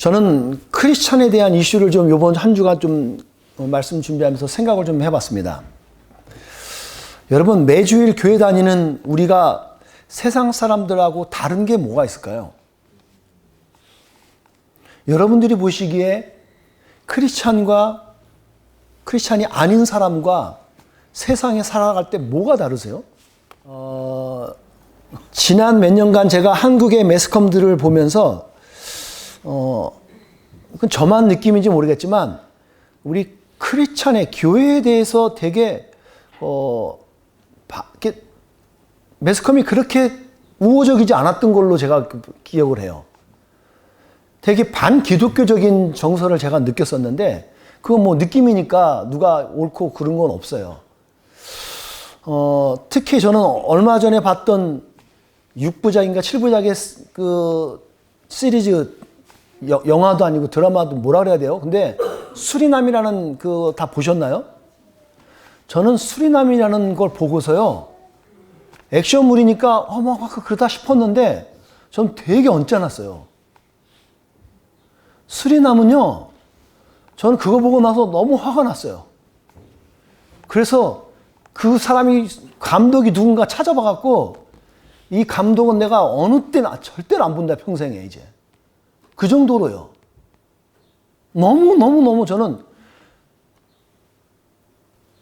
저는 크리스천에 대한 이슈를 좀 이번 한 주간 좀 말씀 준비하면서 생각을 좀 해봤습니다. 여러분, 매주일 교회 다니는 우리가 세상 사람들하고 다른 게 뭐가 있을까요? 여러분들이 보시기에 크리스찬이 아닌 사람과 세상에 살아갈 때 뭐가 다르세요? 지난 몇 년간 제가 한국의 매스컴들을 보면서 그건 저만 느낌인지 모르겠지만 우리 크리스찬의 교회에 대해서 되게 매스컴이 그렇게 우호적이지 않았던 걸로 제가 기억을 해요. 되게 반기독교적인 정서를 제가 느꼈었는데 그건 뭐 느낌이니까 누가 옳고 그런 건 없어요. 특히 저는 얼마 전에 봤던 6부작인가 7부작의 그 시리즈 영화도 아니고 드라마도 뭐라 그래야 돼요? 근데 수리남이라는 그 다 보셨나요? 저는 수리남이라는 걸 보고서요. 액션물이니까 막 그러다 싶었는데 전 되게 언짢았어요. 수리남은요. 저는 그거 보고 나서 너무 화가 났어요. 그래서 그 사람이 감독이 누군가 찾아봐 갖고 이 감독은 내가 어느 때나 절대로 안 본다 평생에 이제. 그 정도로요. 너무 저는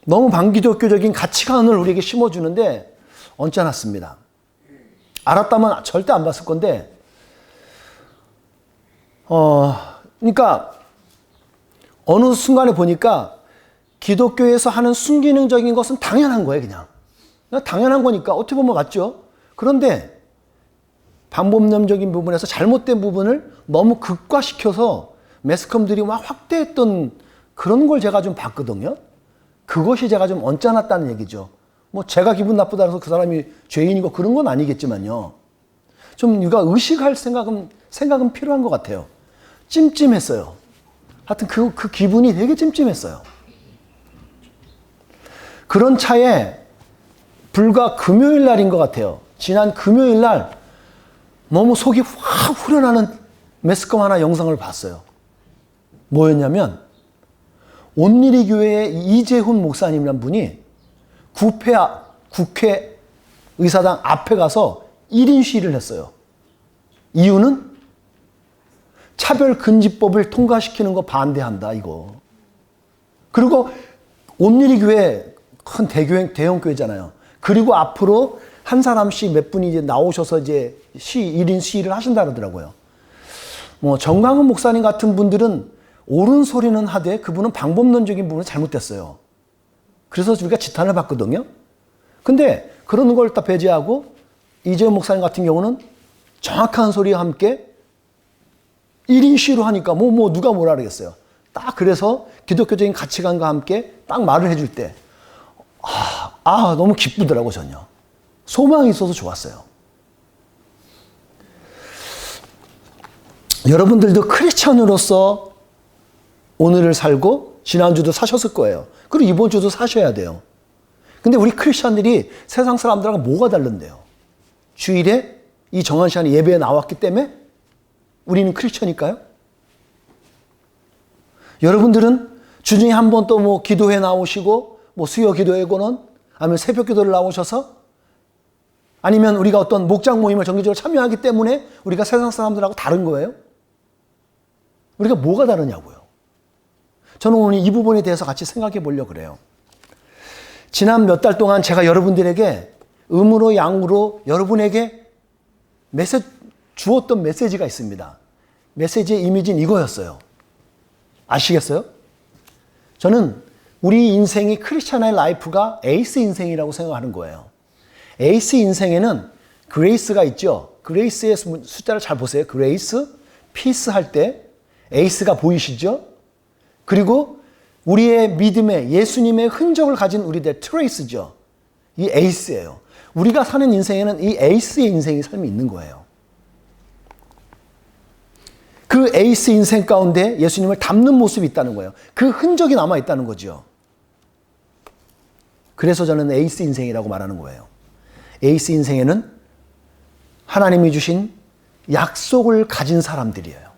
너무 반기독교적인 가치관을 우리에게 심어주는데 언짢았습니다. 알았다면 절대 안 봤을 건데 그러니까 어느 순간에 보니까 기독교에서 하는 순기능적인 것은 당연한 거예요, 그냥 당연한 거니까 어떻게 보면 맞죠. 그런데 반복념적인 부분에서 잘못된 부분을 너무 극과시켜서 매스컴들이 막 확대했던 그런 걸 제가 좀 봤거든요. 그것이 제가 좀 언짢았다는 얘기죠. 뭐 제가 기분 나쁘다 해서 그 사람이 죄인이고 그런 건 아니겠지만요. 좀 우리가 의식할 생각은 필요한 것 같아요. 찜찜했어요. 하여튼 그 기분이 되게 찜찜했어요. 그런 차에 불과 금요일 날인 것 같아요. 지난 금요일 날 너무 속이 확 후련하는 매스컴 하나 영상을 봤어요. 뭐였냐면 온누리 교회의 이재훈 목사님이란 분이 국회 의사당 앞에 가서 1인 시위를 했어요. 이유는 차별금지법을 통과시키는 거 반대한다 이거. 그리고 온누리 교회 큰 대형 교회잖아요. 그리고 앞으로 한 사람씩 몇 분이 이제 나오셔서 이제 1인 시위를 하신다 그러더라고요. 뭐 정광훈 목사님 같은 분들은 옳은 소리는 하되 그분은 방법론적인 부분은 잘못됐어요. 그래서 우리가 지탄을 받거든요. 근데 그런 걸 다 배제하고 이재훈 목사님 같은 경우는 정확한 소리와 함께 1인 시위로 하니까 누가 뭐라 그러겠어요. 딱 그래서 기독교적인 가치관과 함께 딱 말을 해줄 때 너무 기쁘더라고 전요. 소망이 있어서 좋았어요. 여러분들도 크리스천으로서 오늘을 살고 지난주도 사셨을 거예요. 그리고 이번 주도 사셔야 돼요. 근데 우리 크리스천들이 세상 사람들하고 뭐가 다른데요? 주일에 이 정한 시간에 예배에 나왔기 때문에 우리는 크리스천일까요? 여러분들은 주중에 한 번 또 뭐 기도회 나오시고 수요 기도회고는 아니면 새벽 기도를 나오셔서 아니면 우리가 어떤 목장 모임을 정기적으로 참여하기 때문에 우리가 세상 사람들하고 다른 거예요? 우리가 뭐가 다르냐고요. 저는 오늘 이 부분에 대해서 같이 생각해 보려고 그래요. 지난 몇 달 동안 제가 여러분들에게 음으로 양으로 여러분에게 주었던 메시지가 있습니다. 메시지의 이미지는 이거였어요. 아시겠어요? 저는 우리 인생이 크리스찬의 라이프가 에이스 인생이라고 생각하는 거예요. 에이스 인생에는 그레이스가 있죠. 그레이스의 숫자를 잘 보세요. 그레이스, 피스 할 때 에이스가 보이시죠? 그리고 우리의 믿음에 예수님의 흔적을 가진 우리들 트레이스죠. 이 에이스예요. 우리가 사는 인생에는 이 에이스의 인생의 삶이 있는 거예요. 그 에이스 인생 가운데 예수님을 닮는 모습이 있다는 거예요. 그 흔적이 남아있다는 거죠. 그래서 저는 에이스 인생이라고 말하는 거예요. 에이스 인생에는 하나님이 주신 약속을 가진 사람들이에요.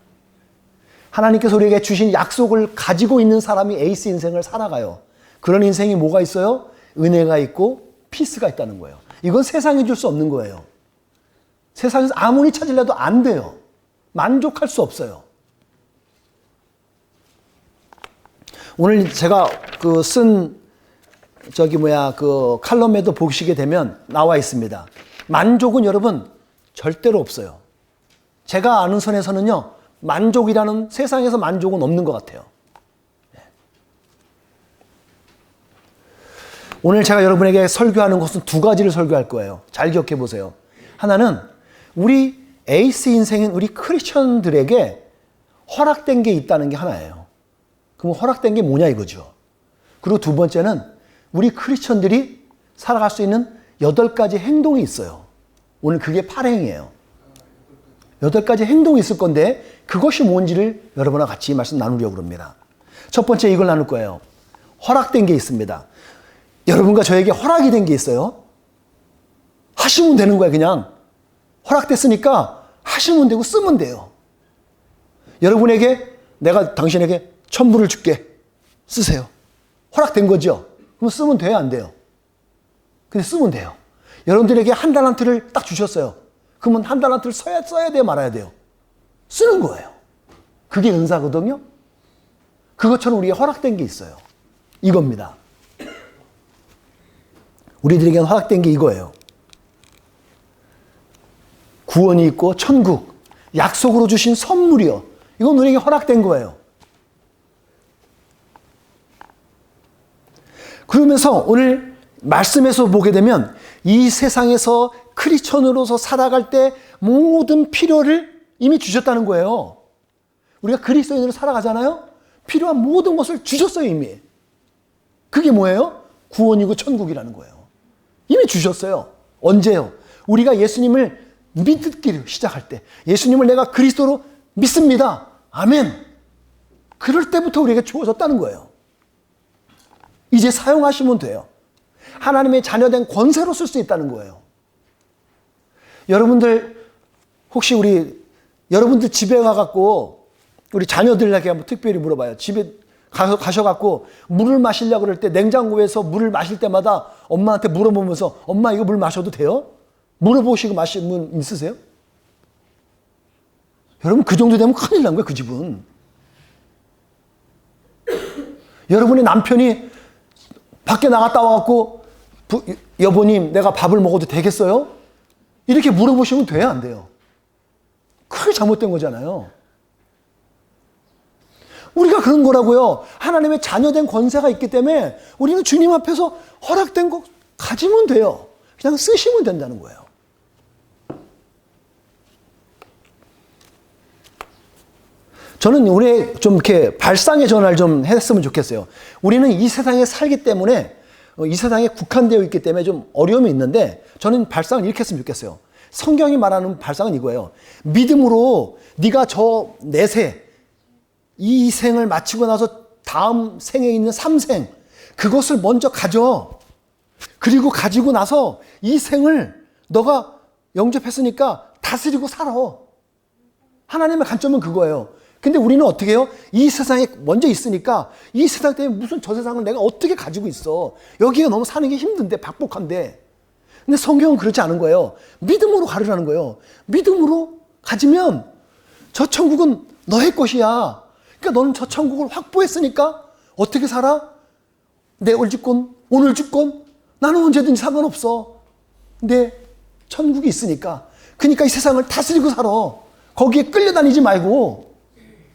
하나님께서 우리에게 주신 약속을 가지고 있는 사람이 에이스 인생을 살아가요. 그런 인생이 뭐가 있어요? 은혜가 있고 피스가 있다는 거예요. 이건 세상이 줄 수 없는 거예요. 세상에서 아무리 찾으려도 안 돼요. 만족할 수 없어요. 오늘 제가 쓴 칼럼에도 보시게 되면 나와 있습니다. 만족은 여러분 절대로 없어요. 제가 아는 선에서는요, 만족이라는 세상에서 만족은 없는 것 같아요. 오늘 제가 여러분에게 설교하는 것은 두 가지를 설교할 거예요. 잘 기억해 보세요. 하나는 우리 에이스 인생인 우리 크리스천들에게 허락된 게 있다는 게 하나예요. 그럼 허락된 게 뭐냐 이거죠. 그리고 두 번째는 우리 크리스천들이 살아갈 수 있는 8가지 행동이 있어요. 오늘 그게 8행이에요. 8가지 행동이 있을 건데 그것이 뭔지를 여러분과 같이 말씀 나누려고 합니다. 첫 번째 이걸 나눌 거예요. 허락된 게 있습니다. 여러분과 저에게 허락이 된 게 있어요. 하시면 되는 거예요. 그냥 허락됐으니까 하시면 되고 쓰면 돼요. 여러분에게 내가 당신에게 1,000불을 줄게. 쓰세요. 허락된 거죠. 그럼 쓰면 돼요, 안 돼요? 근데 쓰면 돼요. 여러분들에게 1달란트를 딱 주셨어요. 그러면 1달란트를 써야 돼요, 말아야 돼요? 쓰는 거예요. 그게 은사거든요. 그것처럼 우리에게 허락된 게 있어요. 이겁니다. 우리들에게는 허락된 게 이거예요. 구원이 있고 천국, 약속으로 주신 선물이요. 이건 우리에게 허락된 거예요. 그러면서 오늘 말씀에서 보게 되면 이 세상에서 크리스천으로서 살아갈 때 모든 필요를 이미 주셨다는 거예요. 우리가 그리스도인으로 살아가잖아요. 필요한 모든 것을 주셨어요, 이미. 그게 뭐예요? 구원이고 천국이라는 거예요. 이미 주셨어요. 언제요? 우리가 예수님을 믿기를 시작할 때, 예수님을 내가 그리스도로 믿습니다. 아멘. 그럴 때부터 우리에게 주어졌다는 거예요. 이제 사용하시면 돼요. 하나님의 자녀된 권세로 쓸 수 있다는 거예요. 여러분들 혹시 여러분들 집에 가갖고 우리 자녀들에게 한번 특별히 물어봐요. 집에 가셔갖고 물을 마시려고 그럴 때 냉장고에서 물을 마실 때마다 엄마한테 물어보면서 엄마 이거 물 마셔도 돼요? 물어보시고 마시는 분 있으세요? 여러분 그 정도 되면 큰일 난 거예요, 그 집은. 여러분의 남편이 밖에 나갔다 와갖고 여보님 내가 밥을 먹어도 되겠어요? 이렇게 물어보시면 돼요, 안 돼요? 크게 잘못된 거잖아요. 우리가 그런 거라고요. 하나님의 자녀된 권세가 있기 때문에 우리는 주님 앞에서 허락된 거 가지면 돼요. 그냥 쓰시면 된다는 거예요. 저는 우리 좀 이렇게 발상의 전환을 좀 했으면 좋겠어요. 우리는 이 세상에 살기 때문에 이 세상에 국한되어 있기 때문에 좀 어려움이 있는데 저는 발상을 이렇게 했으면 좋겠어요. 성경이 말하는 발상은 이거예요. 믿음으로 네가 저 내세 이 생을 마치고 나서 다음 생에 있는 3생 그것을 먼저 가져. 그리고 가지고 나서 이 생을 너가 영접했으니까 다스리고 살아. 하나님의 관점은 그거예요. 근데 우리는 어떻게 해요? 이 세상에 먼저 있으니까 이 세상 때문에 무슨 저 세상을 내가 어떻게 가지고 있어. 여기가 너무 사는 게 힘든데 박복한데. 근데 성경은 그렇지 않은 거예요. 믿음으로 가르라는 거예요. 믿음으로 가지면 저 천국은 너의 것이야. 그러니까 너는 저 천국을 확보했으니까 어떻게 살아? 내일 죽건 오늘 죽건 나는 언제든지 상관없어. 내 천국이 있으니까. 그러니까 이 세상을 다스리고 살아. 거기에 끌려다니지 말고.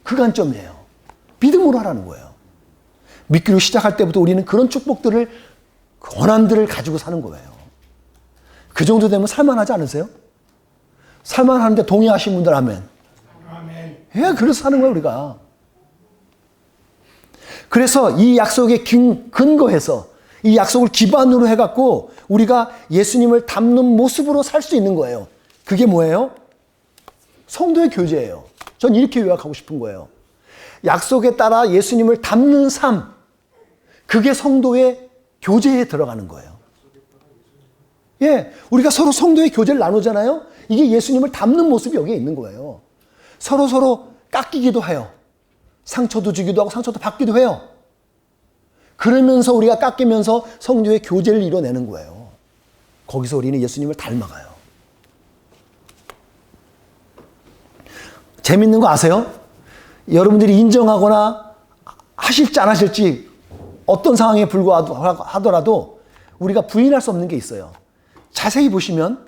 그 관점이에요. 믿음으로 하라는 거예요. 믿기로 시작할 때부터 우리는 그런 축복들을, 권한들을 가지고 사는 거예요. 그 정도 되면 살만하지 않으세요? 살만하는데 동의하신 분들 아멘. 아멘. 예, 그래서 사는 거예요, 우리가. 그래서 이 약속에 근거해서 이 약속을 기반으로 해갖고 우리가 예수님을 닮는 모습으로 살 수 있는 거예요. 그게 뭐예요? 성도의 교제예요. 전 이렇게 요약하고 싶은 거예요. 약속에 따라 예수님을 닮는 삶, 그게 성도의 교제에 들어가는 거예요. 예, 우리가 서로 성도의 교제를 나누잖아요. 이게 예수님을 닮는 모습이 여기에 있는 거예요. 서로 깎이기도 해요. 상처도 주기도 하고 상처도 받기도 해요. 그러면서 우리가 깎이면서 성도의 교제를 이뤄내는 거예요. 거기서 우리는 예수님을 닮아가요. 재밌는 거 아세요? 여러분들이 인정하거나 하실지 안 하실지 어떤 상황에 불구하더라도 우리가 부인할 수 없는 게 있어요. 자세히 보시면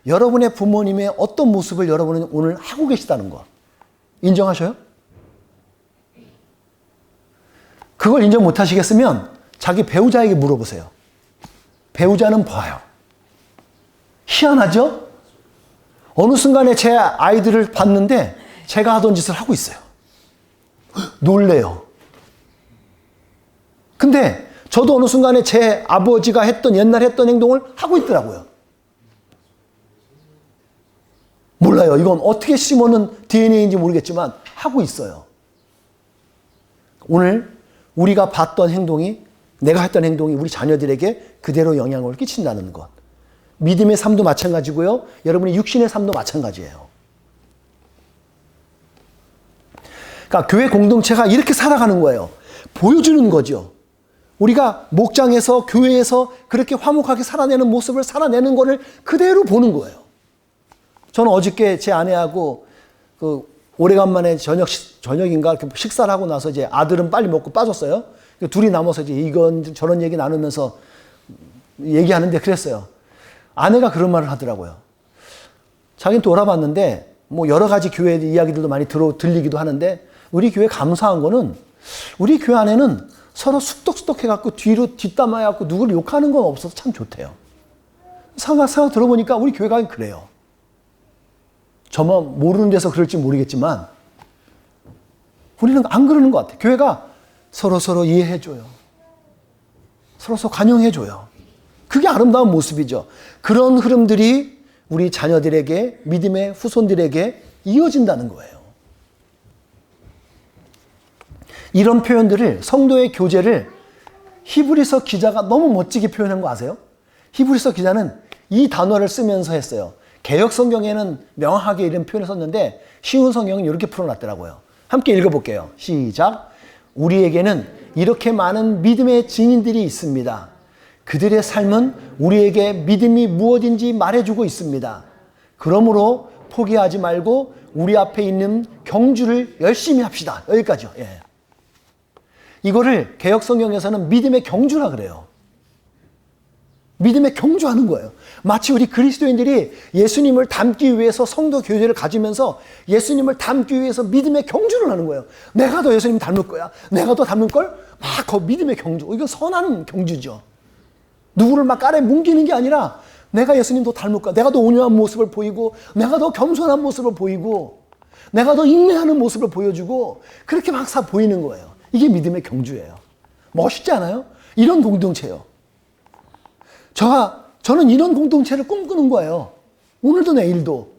여러분의 부모님의 어떤 모습을 여러분은 오늘 하고 계시다는 거 인정하셔요? 그걸 인정 못 하시겠으면 자기 배우자에게 물어보세요. 배우자는 봐요. 희한하죠? 어느 순간에 제 아이들을 봤는데 제가 하던 짓을 하고 있어요. 놀래요. 근데 저도 어느 순간에 제 아버지가 옛날에 했던 행동을 하고 있더라고요. 몰라요. 이건 어떻게 심어놓은 DNA인지 모르겠지만 하고 있어요. 오늘 우리가 봤던 행동이, 내가 했던 행동이 우리 자녀들에게 그대로 영향을 끼친다는 것. 믿음의 삶도 마찬가지고요. 여러분의 육신의 삶도 마찬가지예요. 그러니까 교회 공동체가 이렇게 살아가는 거예요. 보여주는 거죠. 우리가 목장에서 교회에서 그렇게 화목하게 살아내는 모습을 살아내는 거를 그대로 보는 거예요. 저는 어저께 제 아내하고 오래간만에 저녁인가 이렇게 식사를 하고 나서 이제 아들은 빨리 먹고 빠졌어요. 둘이 남아서 이제 이건 저런 얘기 나누면서 얘기하는데 그랬어요. 아내가 그런 말을 하더라고요. 자기는 또 오라봤는데 뭐 여러 가지 교회 이야기들도 많이 들리기도 하는데 우리 교회 감사한 거는 우리 교회 안에는 서로 쑥덕쑥덕 해갖고 뒤로 뒷담화 해갖고 누구를 욕하는 건 없어서 참 좋대요. 생각 들어보니까 우리 교회가 그래요. 저만 모르는 데서 그럴지 모르겠지만 우리는 안 그러는 것 같아요. 교회가 서로 이해해줘요. 서로 관용해줘요. 그게 아름다운 모습이죠. 그런 흐름들이 우리 자녀들에게, 믿음의 후손들에게 이어진다는 거예요. 이런 표현들을, 성도의 교제를 히브리서 기자가 너무 멋지게 표현한 거 아세요? 히브리서 기자는 이 단어를 쓰면서 했어요. 개역 성경에는 명확하게 이런 표현을 썼는데 쉬운 성경은 이렇게 풀어놨더라고요. 함께 읽어볼게요. 시작. 우리에게는 이렇게 많은 믿음의 증인들이 있습니다. 그들의 삶은 우리에게 믿음이 무엇인지 말해주고 있습니다. 그러므로 포기하지 말고 우리 앞에 있는 경주를 열심히 합시다. 여기까지요. 예. 이거를 개역 성경에서는 믿음의 경주라 그래요. 믿음의 경주하는 거예요. 마치 우리 그리스도인들이 예수님을 닮기 위해서 성도 교제를 가지면서 예수님을 닮기 위해서 믿음의 경주를 하는 거예요. 내가 더 예수님 닮을 거야. 내가 더 닮을 걸? 막 그 믿음의 경주. 이건 선한 경주죠. 누구를 막 깔에 뭉기는 게 아니라 내가 예수님 더 닮을 거야. 내가 더 온유한 모습을 보이고 내가 더 겸손한 모습을 보이고 내가 더 인내하는 모습을 보여주고 그렇게 막 보이는 거예요. 이게 믿음의 경주예요. 멋있지 않아요? 이런 공동체예요. 저는 이런 공동체를 꿈꾸는 거예요. 오늘도 내일도.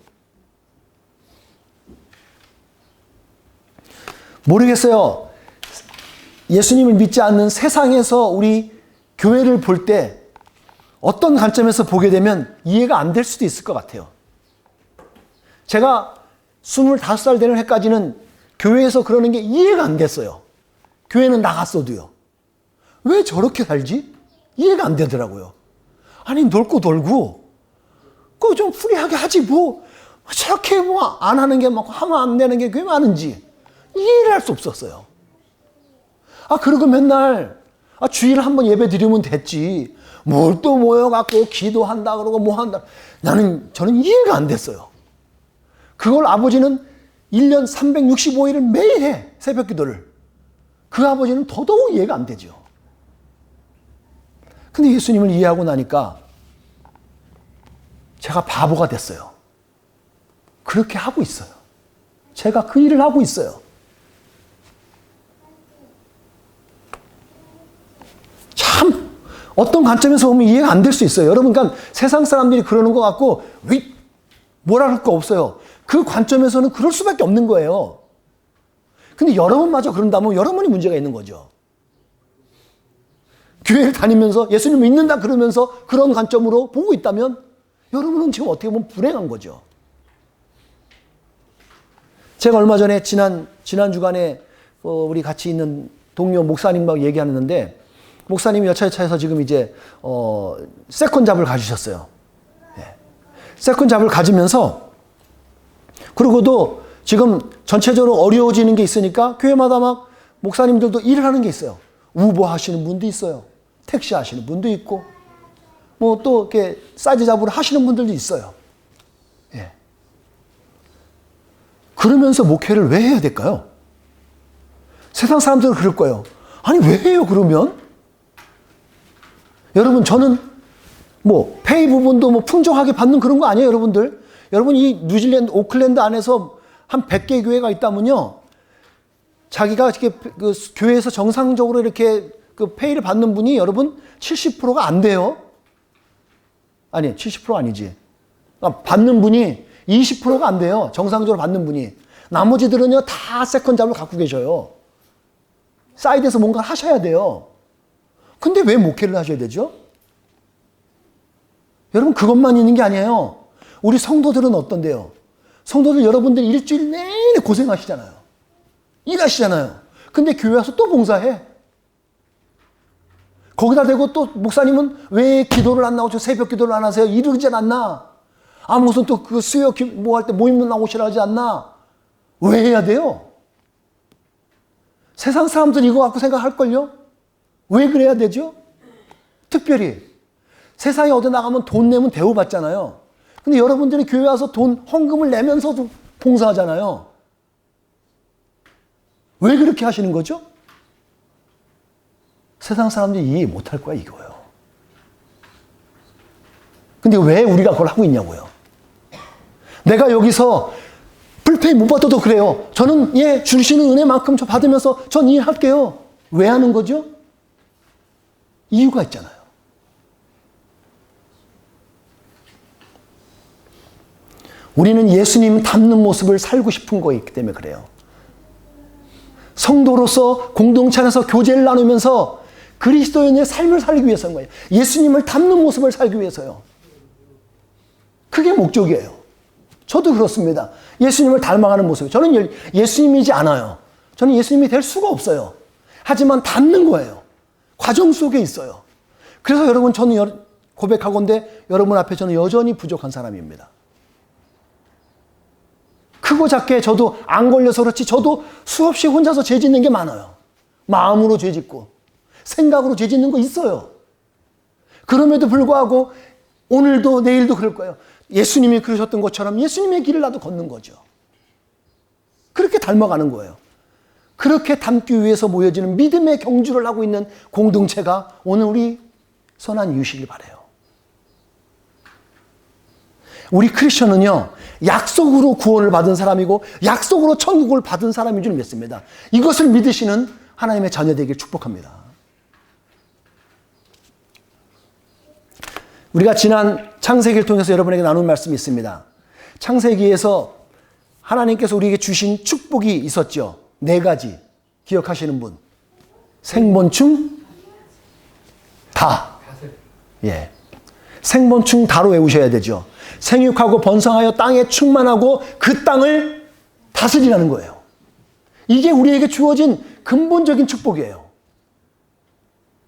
모르겠어요. 예수님을 믿지 않는 세상에서 우리 교회를 볼 때 어떤 관점에서 보게 되면 이해가 안 될 수도 있을 것 같아요. 제가 25살 되는 해까지는 교회에서 그러는 게 이해가 안 됐어요. 교회는 나갔어도요. 왜 저렇게 살지? 이해가 안 되더라고요. 아니 놀고 놀고 그거 좀 프리하게 하지 뭐 저렇게 뭐 안 하는 게 막 하면 안 되는 게 꽤 많은지 이해를 할 수 없었어요. 그리고 맨날 주일에 한번 예배 드리면 됐지 뭘 또 모여갖고 기도한다 그러고 뭐 한다. 저는 이해가 안 됐어요. 그걸 아버지는 1년 365일을 매일 해. 새벽 기도를. 그 아버지는 더더욱 이해가 안 되죠. 근데 예수님을 이해하고 나니까 제가 바보가 됐어요. 그렇게 하고 있어요. 제가 그 일을 하고 있어요. 참 어떤 관점에서 보면 이해가 안 될 수 있어요. 여러분, 그러니까 세상 사람들이 그러는 것 같고 뭐라 할 거 없어요. 그 관점에서는 그럴 수밖에 없는 거예요. 근데 여러분마저 그런다면 여러분이 문제가 있는 거죠. 교회를 다니면서 예수님을 믿는다 그러면서 그런 관점으로 보고 있다면 여러분은 지금 어떻게 보면 불행한 거죠. 제가 얼마 전에 지난 주간에 우리 같이 있는 동료 목사님하고 얘기하는데 목사님이 여차여차해서 지금 이제 세컨잡을 가지셨어요. 예. 세컨잡을 가지면서 그러고도 지금 전체적으로 어려워지는 게 있으니까 교회마다 막 목사님들도 일을 하는 게 있어요. 우버 하시는 분도 있어요. 택시 하시는 분도 있고 뭐 또 이렇게 사이즈 잡으러 하시는 분들도 있어요. 예. 그러면서 목회를 왜 해야 될까요? 세상 사람들은 그럴 거예요. 아니 왜 해요 그러면? 여러분 저는 뭐 페이 부분도 뭐 풍족하게 받는 그런 거 아니에요 여러분들. 여러분 이 뉴질랜드 오클랜드 안에서 한 100개 교회가 있다면요. 자기가 이렇게 그 교회에서 정상적으로 이렇게 그 페이를 받는 분이 여러분 70%가 안 돼요. 아니 70% 아니지. 그러니까 받는 분이 20%가 안 돼요. 정상적으로 받는 분이. 나머지들은요 다 세컨잡을 갖고 계셔요. 사이드에서 뭔가 하셔야 돼요. 근데 왜 목회를 하셔야 되죠? 여러분 그것만 있는 게 아니에요. 우리 성도들은 어떤데요? 성도들 여러분들 일주일 내내 고생하시잖아요. 일하시잖아요. 근데 교회 와서 또 봉사해. 거기다 대고 또 목사님은 왜 기도를 안 나오죠? 새벽 기도를 안 하세요? 이러지 않나? 아 무슨 또 그 수요 뭐 할 때 모임 나오시라 하지 않나? 왜 해야 돼요? 세상 사람들 이거 갖고 생각할걸요? 왜 그래야 되죠? 특별히 세상에 어디 나가면 돈 내면 대우받잖아요. 근데 여러분들이 교회 와서 돈 헌금을 내면서도 봉사하잖아요. 왜 그렇게 하시는 거죠? 세상 사람들이 이해 못할 거야 이거예요. 근데 왜 우리가 그걸 하고 있냐고요. 내가 여기서 불페이 못 받아도 그래요. 저는 주시는 은혜만큼 저 받으면서 전 일할게요. 왜 하는 거죠? 이유가 있잖아요. 우리는 예수님 닮는 모습을 살고 싶은 거이기 때문에 그래요. 성도로서 공동체 안에서 교제를 나누면서 그리스도인의 삶을 살기 위해서인 거예요. 예수님을 닮는 모습을 살기 위해서요. 그게 목적이에요. 저도 그렇습니다. 예수님을 닮아가는 모습. 저는 예수님이지 않아요. 저는 예수님이 될 수가 없어요. 하지만 닮는 거예요. 과정 속에 있어요. 그래서 여러분 저는 고백하건대 여러분 앞에 저는 여전히 부족한 사람입니다. 크고 작게 저도 안 걸려서 그렇지 저도 수없이 혼자서 죄 짓는 게 많아요. 마음으로 죄 짓고 생각으로 죄 짓는 거 있어요. 그럼에도 불구하고 오늘도 내일도 그럴 거예요. 예수님이 그러셨던 것처럼 예수님의 길을 나도 걷는 거죠. 그렇게 닮아가는 거예요. 그렇게 닮기 위해서 모여지는 믿음의 경주를 하고 있는 공동체가 오늘 우리 선한 이웃이길 바라요. 우리 크리스천은요, 약속으로 구원을 받은 사람이고 약속으로 천국을 받은 사람인 줄 믿습니다. 이것을 믿으시는 하나님의 자녀 되길 축복합니다. 우리가 지난 창세기를 통해서 여러분에게 나눈 말씀이 있습니다. 창세기에서 하나님께서 우리에게 주신 축복이 있었죠. 4가지 기억하시는 분. 생번충 다. 예. 생번충 다로 외우셔야 되죠. 생육하고 번성하여 땅에 충만하고 그 땅을 다스리라는 거예요. 이게 우리에게 주어진 근본적인 축복이에요.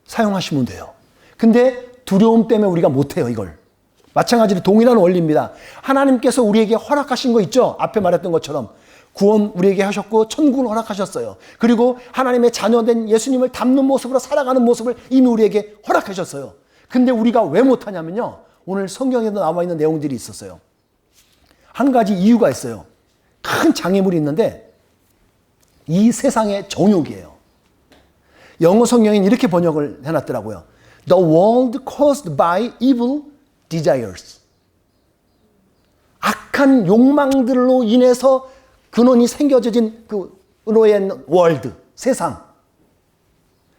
사용하시면 돼요. 근데 두려움 때문에 우리가 못해요, 이걸. 마찬가지로 동일한 원리입니다. 하나님께서 우리에게 허락하신 거 있죠? 앞에 말했던 것처럼. 구원 우리에게 하셨고 천국을 허락하셨어요. 그리고 하나님의 자녀된 예수님을 닮는 모습으로 살아가는 모습을 이미 우리에게 허락하셨어요. 근데 우리가 왜 못하냐면요. 오늘 성경에도 나와 있는 내용들이 있었어요. 한 가지 이유가 있어요. 큰 장애물이 있는데 이 세상의 정욕이에요. 영어 성경에는 이렇게 번역을 해놨더라고요. The world caused by evil desires. 악한 욕망들로 인해서 근원이 생겨진 그로 있는 월드, 세상.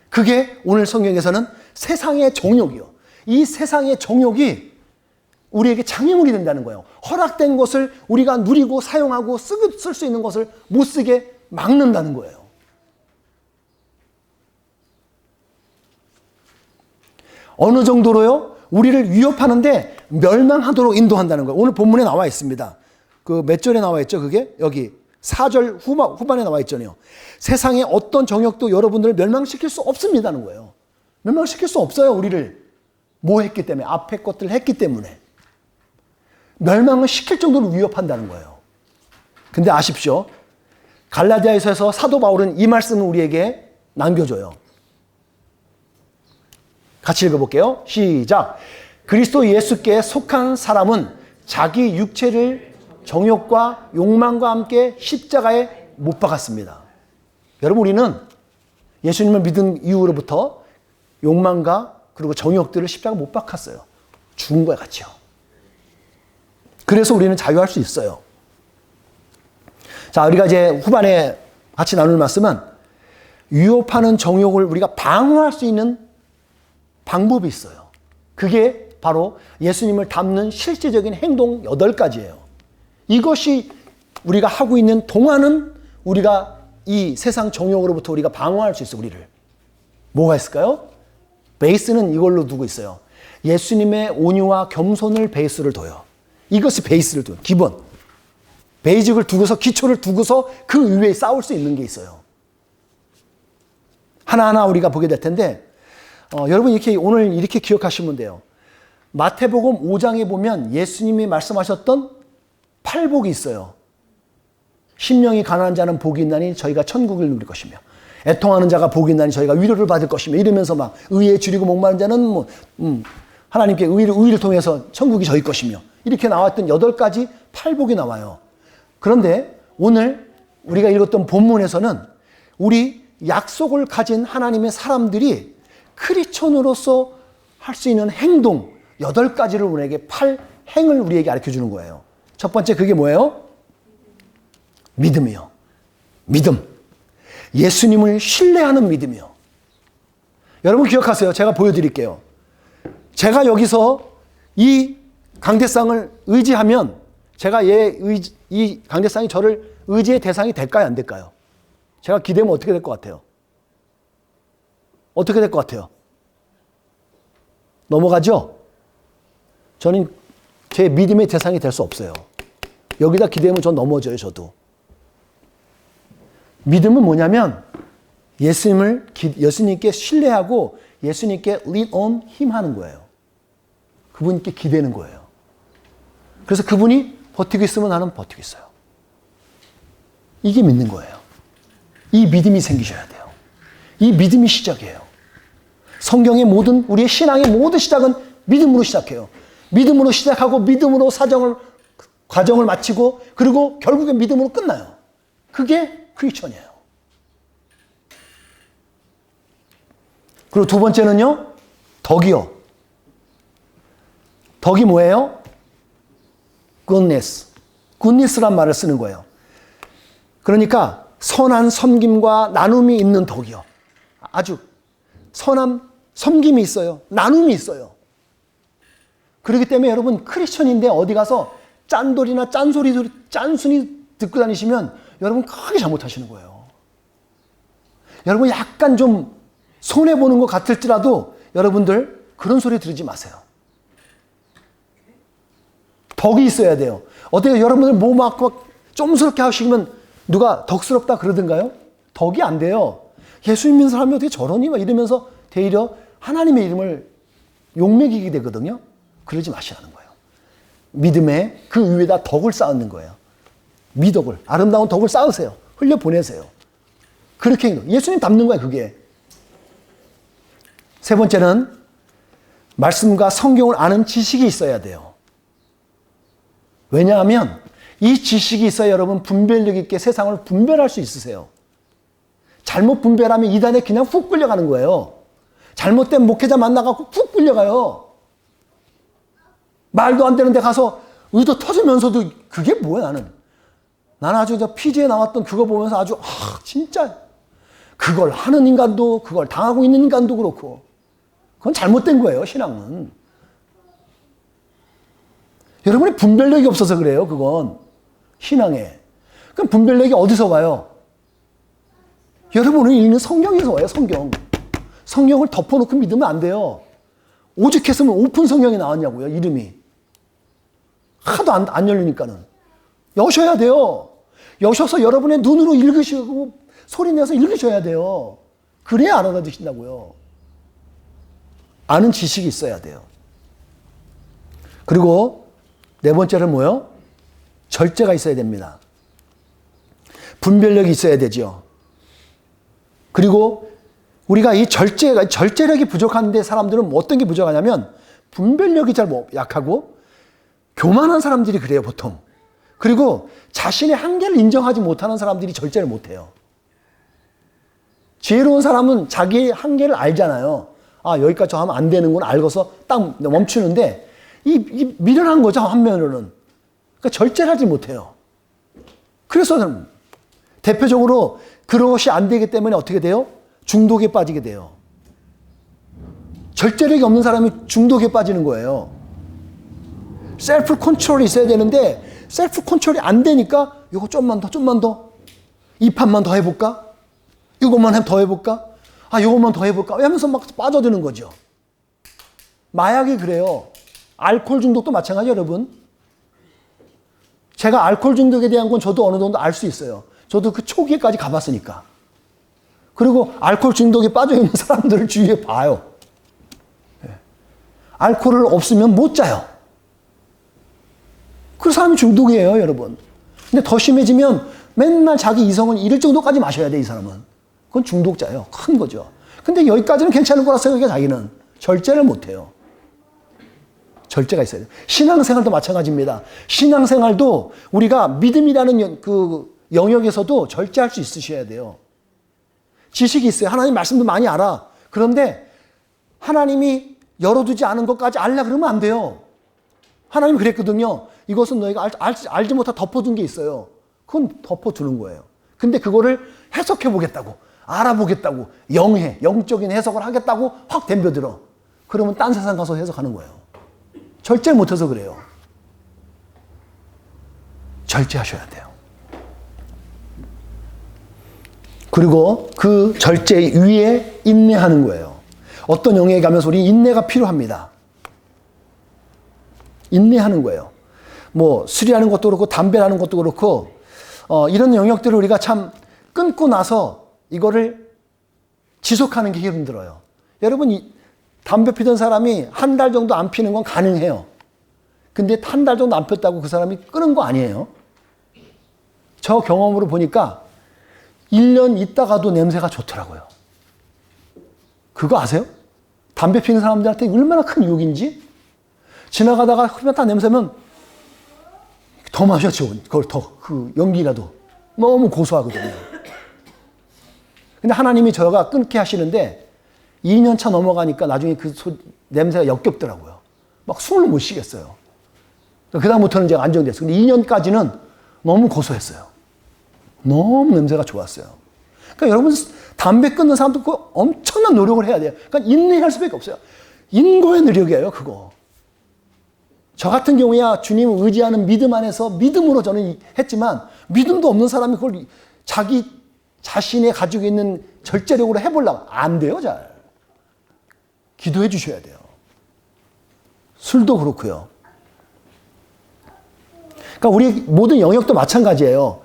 그게 오늘 성경에서는 세상의 정욕이요. 이 세상의 정욕이 우리에게 장애물이 된다는 거예요. 허락된 것을 우리가 누리고 사용하고 쓸 수 있는 것을 못 쓰게 막는다는 거예요. 어느 정도로요? 우리를 위협하는데 멸망하도록 인도한다는 거예요. 오늘 본문에 나와 있습니다. 그 몇 절에 나와 있죠? 그게 여기 4절 후반에 나와 있잖아요. 세상의 어떤 정욕도 여러분들을 멸망시킬 수 없습니다는 거예요. 멸망시킬 수 없어요. 우리를 뭐 했기 때문에, 앞에 것들을 했기 때문에. 멸망을 시킬 정도로 위협한다는 거예요. 근데 아십시오. 갈라디아에서 사도 바울은 이 말씀을 우리에게 남겨줘요. 같이 읽어볼게요. 시작. 그리스도 예수께 속한 사람은 자기 육체를 정욕과 욕망과 함께 십자가에 못 박았습니다. 여러분, 우리는 예수님을 믿은 이후로부터 욕망과 그리고 정욕들을 십자가 못 박았어요. 죽은 거야, 같이요. 그래서 우리는 자유할 수 있어요. 자, 우리가 이제 후반에 같이 나눌 말씀은 유혹하는 정욕을 우리가 방어할 수 있는 방법이 있어요. 그게 바로 예수님을 닮는 실제적인 행동 8가지예요. 이것이 우리가 하고 있는 동안은 우리가 이 세상 정욕으로부터 우리가 방어할 수 있어, 우리를. 뭐가 있을까요? 베이스는 이걸로 두고 있어요. 예수님의 온유와 겸손을 베이스를 둬요. 이것이 베이스를 둬요. 기본. 베이직을 두고서, 기초를 두고서 그 위에 싸울 수 있는 게 있어요. 하나하나 우리가 보게 될 텐데, 여러분 이렇게 오늘 이렇게 기억하시면 돼요. 마태복음 5장에 보면 예수님이 말씀하셨던 8복이 있어요. 심령이 가난한 자는 복이 있나니 저희가 천국을 누릴 것이며, 애통하는 자가 복이 있나니 저희가 위로를 받을 것이며, 이러면서 막 의에 줄이고 목마른 자는 하나님께 의를 통해서 천국이 저희 것이며, 이렇게 나왔던 8가지 8복이 나와요. 그런데 오늘 우리가 읽었던 본문에서는 우리 약속을 가진 하나님의 사람들이 크리스천으로서 할 수 있는 행동 8가지를 우리에게 8행을 우리에게 가르쳐 주는 거예요. 첫 번째, 그게 뭐예요? 믿음이요. 믿음. 예수님을 신뢰하는 믿음이요. 여러분 기억하세요. 제가 보여드릴게요. 제가 여기서 이 강대상을 의지하면 제가 이 강대상이 저를 의지의 대상이 될까요? 안 될까요? 제가 기대면 어떻게 될 것 같아요? 어떻게 될 것 같아요? 넘어가죠? 저는 제 믿음의 대상이 될 수 없어요. 여기다 기대면 전 넘어져요, 저도. 믿음은 뭐냐면 예수님께 신뢰하고 예수님께 lean on him 하는 거예요. 그분께 기대는 거예요. 그래서 그분이 버티고 있으면 나는 버티고 있어요. 이게 믿는 거예요. 이 믿음이 생기셔야 돼요. 이 믿음이 시작이에요. 성경의 모든, 우리의 신앙의 모든 시작은 믿음으로 시작해요. 믿음으로 시작하고 믿음으로 과정을 마치고 그리고 결국엔 믿음으로 끝나요. 그게 크리스천이에요. 그리고 두 번째는요, 덕이요. 덕이 뭐예요? goodness. goodness란 말을 쓰는 거예요. 그러니까 선한 섬김과 나눔이 있는 덕이요. 아주 선한 섬김이 있어요. 나눔이 있어요. 그렇기 때문에 여러분 크리스천인데 어디 가서 짠돌이나 짠순이 듣고 다니시면 여러분 크게 잘못하시는 거예요. 여러분 약간 좀 손해보는 것 같을지라도 여러분들 그런 소리 들으지 마세요. 덕이 있어야 돼요. 어떻게 여러분들 뭐 막 좀스럽게 하시면 누가 덕스럽다 그러던가요? 덕이 안 돼요. 예수 믿는 사람이 어떻게 저러니? 막 이러면서 되려 하나님의 이름을 욕먹이게 되거든요. 그러지 마시라는 거예요. 믿음에 그 위에다 덕을 쌓는 거예요. 미덕을, 아름다운 덕을 쌓으세요. 흘려보내세요. 그렇게 행동. 예수님 닮는 거예요, 그게. 세 번째는 말씀과 성경을 아는 지식이 있어야 돼요. 왜냐하면 이 지식이 있어야 여러분 분별력 있게 세상을 분별할 수 있으세요. 잘못 분별하면 이단에 그냥 훅 끌려가는 거예요. 잘못된 목회자 만나갖고 훅 끌려가요. 말도 안 되는 데 가서 의도 터지면서도 그게 뭐야 나는. 나는 아주 저 PG에 나왔던 그거 보면서 아주 진짜 그걸 하는 인간도 그걸 당하고 있는 인간도 그렇고 그건 잘못된 거예요, 신앙은. 여러분이 분별력이 없어서 그래요, 그건. 신앙에. 그럼 분별력이 어디서 와요? 여러분이 읽는 성경에서 와요, 성경. 성경을 덮어놓고 믿으면 안 돼요. 오죽했으면 오픈 성경이 나왔냐고요, 이름이. 하도 안 열리니까는. 여셔야 돼요. 여셔서 여러분의 눈으로 읽으시고 소리 내서 읽으셔야 돼요. 그래야 알아듣신다고요. 아는 지식이 있어야 돼요. 그리고 네 번째는 뭐요? 절제가 있어야 됩니다. 분별력이 있어야 되죠. 그리고 우리가 이 절제력이 부족한데 사람들은 어떤 게 부족하냐면 분별력이 잘 약하고 교만한 사람들이 그래요, 보통. 그리고 자신의 한계를 인정하지 못하는 사람들이 절제를 못해요. 지혜로운 사람은 자기의 한계를 알잖아요. 아, 여기까지 하면 안 되는구나 알고서 딱 멈추는데 이 미련한 거죠, 한면으로는. 그러니까 절제를 하지 못해요. 그래서 대표적으로 그것이 안 되기 때문에 어떻게 돼요? 중독에 빠지게 돼요. 절제력이 없는 사람이 중독에 빠지는 거예요. 셀프 컨트롤이 있어야 되는데 셀프 컨트롤이 안 되니까 이거 좀만 더 이 판만 더 해볼까? 이것만 더 해볼까? 아, 이것만 더 해볼까? 하면서 막 빠져드는 거죠. 마약이 그래요. 알코올 중독도 마찬가지예요, 여러분. 제가 알코올 중독에 대한 건 저도 어느 정도 알 수 있어요. 저도 그 초기에까지 가봤으니까. 그리고 알코올 중독에 빠져있는 사람들을 주위에 봐요. 알코올을 없으면 못 자요. 그 사람이 중독이에요, 여러분. 근데 더 심해지면 맨날 자기 이성을 잃을 정도까지 마셔야 돼, 이 사람은. 그건 중독자예요. 큰 거죠. 근데 여기까지는 괜찮을 거라 생각해, 자기는. 절제를 못해요. 절제가 있어야 돼요. 신앙생활도 마찬가지입니다. 신앙생활도 우리가 믿음이라는 그 영역에서도 절제할 수 있으셔야 돼요. 지식이 있어요. 하나님 말씀도 많이 알아. 그런데 하나님이 열어두지 않은 것까지 알라 그러면 안 돼요. 하나님 그랬거든요. 이것은 너희가 알지 못하 덮어둔 게 있어요. 그건 덮어두는 거예요. 근데 그거를 해석해 보겠다고, 알아보겠다고, 영적인 해석을 하겠다고 확 덤벼들어. 그러면 딴 세상 가서 해석하는 거예요. 절제를 못해서 그래요. 절제하셔야 돼요. 그리고 그 절제 위에 인내하는 거예요. 어떤 영역에 가면서 우리 인내가 필요합니다. 인내하는 거예요. 뭐 술이라는 것도 그렇고 담배라는 것도 그렇고 이런 영역들을 우리가 참 끊고 나서 이거를 지속하는 게 힘들어요. 여러분 담배 피던 사람이 한 달 정도 안 피는 건 가능해요. 근데 한 달 정도 안 폈다고 그 사람이 끊은 거 아니에요. 저 경험으로 보니까 1년 있다가도 냄새가 좋더라고요. 그거 아세요? 담배 피는 사람들한테 얼마나 큰 유혹인지? 지나가다가 흐뭇한 냄새면 더 마셔, 그걸 그 연기라도. 너무 고소하거든요. 근데 하나님이 저가 끊게 하시는데 2년 차 넘어가니까 나중에 그 냄새가 역겹더라고요. 막 숨을 못 쉬겠어요. 그다음부터는 제가 안정됐어요. 근데 2년까지는 너무 고소했어요. 너무 냄새가 좋았어요. 그러니까 여러분 담배 끊는 사람도 그 엄청난 노력을 해야 돼요. 그러니까 인내할 수밖에 없어요. 인고의 노력이에요, 그거. 저 같은 경우야 주님을 의지하는 믿음 안에서 믿음으로 저는 했지만 믿음도 없는 사람이 그걸 자기 자신이 가지고 있는 절제력으로 해보려고 안 돼요, 잘. 기도해 주셔야 돼요. 술도 그렇고요. 그러니까 우리 모든 영역도 마찬가지예요.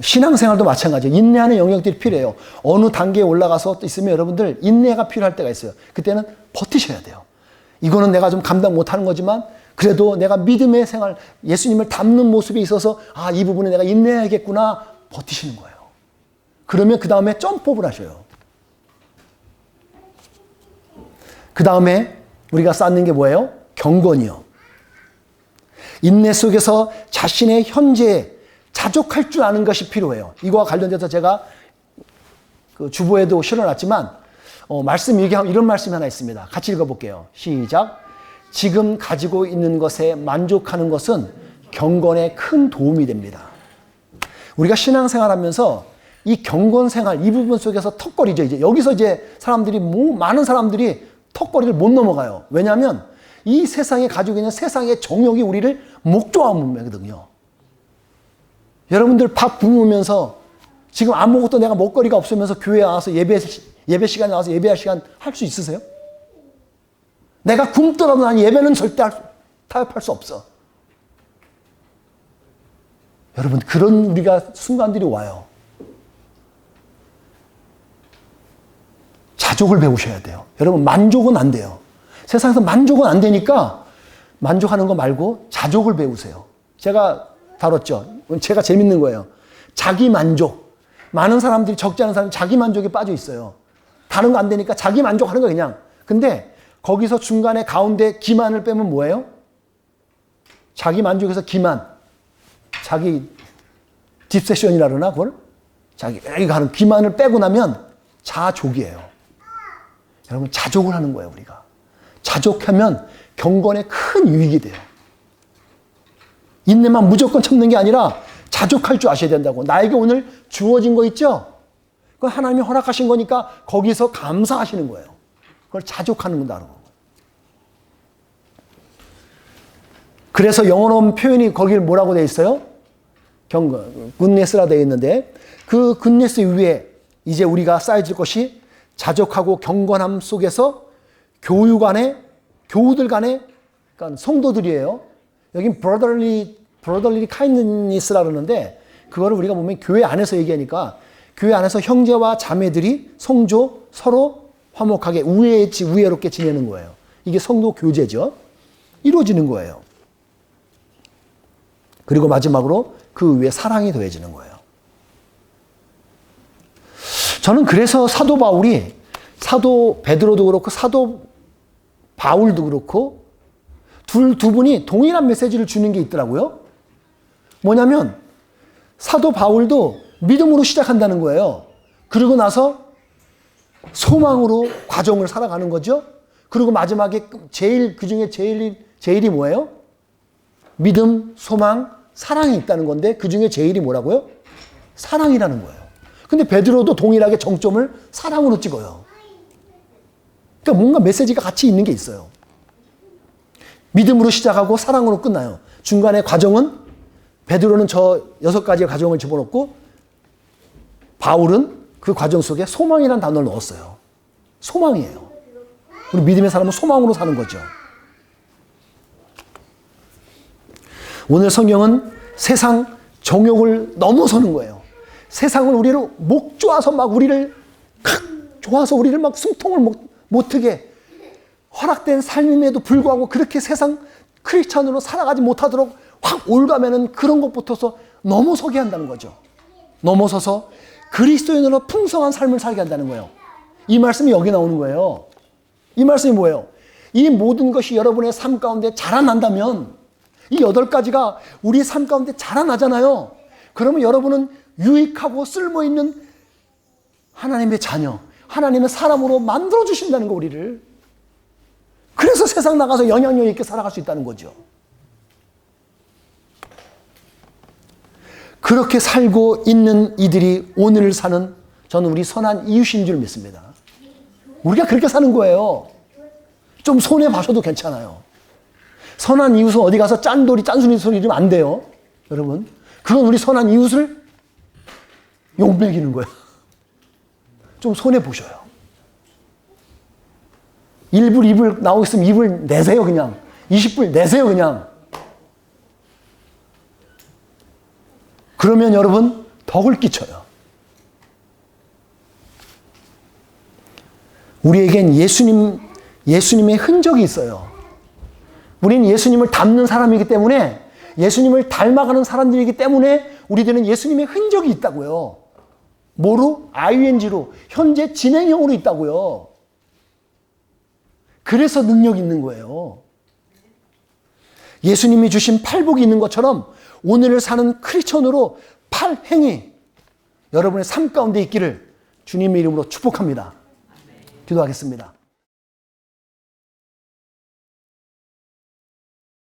신앙생활도 마찬가지예요. 인내하는 영역들이 필요해요. 어느 단계에 올라가서 있으면 여러분들 인내가 필요할 때가 있어요. 그때는 버티셔야 돼요. 이거는 내가 좀 감당 못하는 거지만 그래도 내가 믿음의 생활, 예수님을 닮는 모습에 있어서 아, 이 부분에 내가 인내해야겠구나 버티시는 거예요. 그러면 그 다음에 점프업을 하셔요. 그 다음에 우리가 쌓는 게 뭐예요? 경건이요. 인내 속에서 자신의 현재에 자족할 줄 아는 것이 필요해요. 이거와 관련돼서 제가 그 주보에도 실어놨지만 말씀 얘기하면 이런 말씀이 하나 있습니다. 같이 읽어볼게요. 시작. 지금 가지고 있는 것에 만족하는 것은 경건에 큰 도움이 됩니다. 우리가 신앙생활하면서 이 경건생활 이 부분 속에서 턱걸이죠. 이제 여기서 이제 사람들이 많은 사람들이 턱걸이를 못 넘어가요. 왜냐하면 이 세상에 가지고 있는 세상의 정욕이 우리를 목조하거든요. 여러분들 밥 굶으면서 지금 아무것도 내가 먹거리가 없으면서 교회에 와서 예배 시간에 와서 예배할 시간 할 수 있으세요? 내가 굶더라도 난 예배는 절대 타협할 수 없어. 여러분, 그런 우리가 순간들이 와요. 자족을 배우셔야 돼요. 여러분, 만족은 안 돼요. 세상에서 만족은 안 되니까 만족하는 거 말고 자족을 배우세요. 제가 다뤘죠. 제가 재밌는 거예요. 자기 만족. 많은 사람들이, 적지 않은 사람이 자기 만족에 빠져 있어요. 다른 거 안 되니까 자기 만족하는 거 그냥. 근데 거기서 중간에 가운데 기만을 빼면 뭐예요? 자기 만족에서 기만. 자기 딥세션이라 그러나 그걸? 자기가 하는 기만을 빼고 나면 자족이에요. 여러분, 자족을 하는 거예요, 우리가. 자족하면 경건에 큰 유익이 돼요. 인내만 무조건 참는 게 아니라 자족할 줄 아셔야 된다고. 나에게 오늘 주어진 거 있죠? 그건 하나님이 허락하신 거니까 거기서 감사하시는 거예요. 그걸 자족하는 건다는 거고. 그래서 영어로 표현이 거기를 뭐라고 되어 있어요? 경건, 굿네스라 되어 있는데 그 굿네스 위에 이제 우리가 쌓여질 것이 자족하고 경건함 속에서 교우들 간에, 그러니까 성도들이에요. 여긴 brotherly kindness라 그러는데 그거를 우리가 보면 교회 안에서 얘기하니까 교회 안에서 형제와 자매들이 성조 서로 화목하게 우애롭게 지내는 거예요. 이게 성도 교제죠. 이루어지는 거예요. 그리고 마지막으로 그 위에 사랑이 더해지는 거예요. 저는 그래서 사도 바울이, 사도 베드로도 그렇고 사도 바울도 그렇고 두 분이 동일한 메시지를 주는 게 있더라고요. 뭐냐면 사도 바울도 믿음으로 시작한다는 거예요. 그리고 나서 소망으로 과정을 살아가는 거죠. 그리고 마지막에 그중에 제일이 뭐예요? 믿음, 소망, 사랑이 있다는 건데 그중에 제일이 뭐라고요? 사랑이라는 거예요. 근데 베드로도 동일하게 정점을 사랑으로 찍어요. 그러니까 뭔가 메시지가 같이 있는 게 있어요. 믿음으로 시작하고 사랑으로 끝나요. 중간에 과정은 베드로는 저 6가지의 과정을 집어넣고 바울은 그 과정 속에 소망이라는 단어를 넣었어요. 소망이에요. 우리 믿음의 사람은 소망으로 사는 거죠. 오늘 성경은 세상 정욕을 넘어서는 거예요. 세상은 우리를 목 좋아서 막 우리를 좋아서 우리를 막 숨통을 못 트게 허락된 삶임에도 불구하고 그렇게 세상 크리스찬으로 살아가지 못하도록 확 올가매는 그런 것부터서 넘어서게 한다는 거죠. 넘어서서 그리스도인으로 풍성한 삶을 살게 한다는 거예요. 이 말씀이 여기 나오는 거예요. 이 말씀이 뭐예요? 이 모든 것이 여러분의 삶 가운데 자라난다면 이 8가지가 우리 삶 가운데 자라나잖아요. 그러면 여러분은 유익하고 쓸모있는 하나님의 자녀, 하나님의 사람으로 만들어주신다는 거, 우리를. 그래서 세상 나가서 영향력 있게 살아갈 수 있다는 거죠. 그렇게 살고 있는 이들이 오늘을 사는, 저는 우리 선한 이웃인 줄 믿습니다. 우리가 그렇게 사는 거예요. 좀 손해봐셔도 괜찮아요. 선한 이웃은 어디 가서 짠소리 이러면 안 돼요. 여러분, 그건 우리 선한 이웃을 욕먹이는 거예요. 좀 손해보셔요. 1불, 2불 나오고 있으면 2불 내세요, 그냥. 20불 내세요, 그냥. 그러면 여러분, 덕을 끼쳐요. 우리에겐 예수님의 흔적이 있어요. 우리는 예수님을 닮는 사람이기 때문에, 예수님을 닮아가는 사람들이기 때문에 우리들은 예수님의 흔적이 있다고요. 뭐로? ing로, 현재 진행형으로 있다고요. 그래서 능력이 있는 거예요. 예수님이 주신 팔복이 있는 것처럼 오늘을 사는 크리스천으로 팔행이 여러분의 삶 가운데 있기를 주님의 이름으로 축복합니다. 기도하겠습니다.